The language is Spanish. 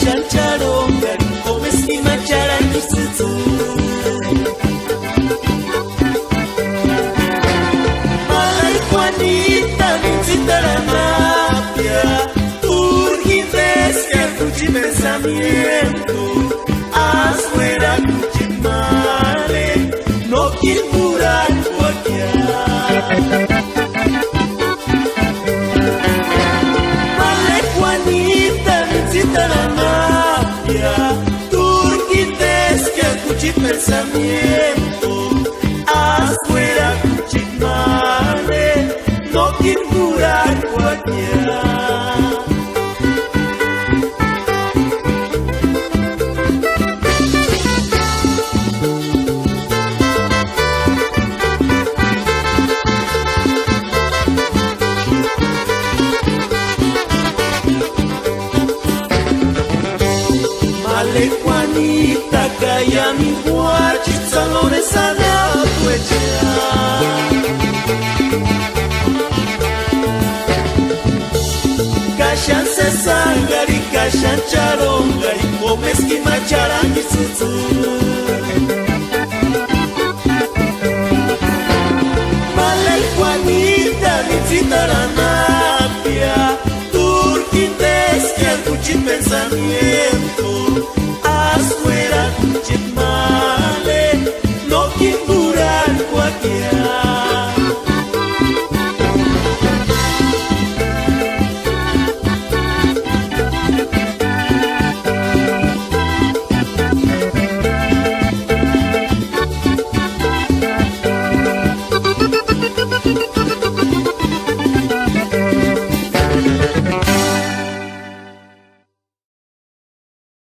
kashan charongan komeski macharan kisutsu Malay Juanita visita la mafia urgites que tu pensamiento afuera cuchimale no quipuran cualquiera la mafia, turquites que escuché pensamiento, afuera cuchimale, no quiero curar cualquiera. Malay Juanita kaya mi guachi salones a la tuechea Kashan se sangari, kashan charongari komeski macharangi sutsu Malay Juanita visita la mafia turquites que escuché pensamiento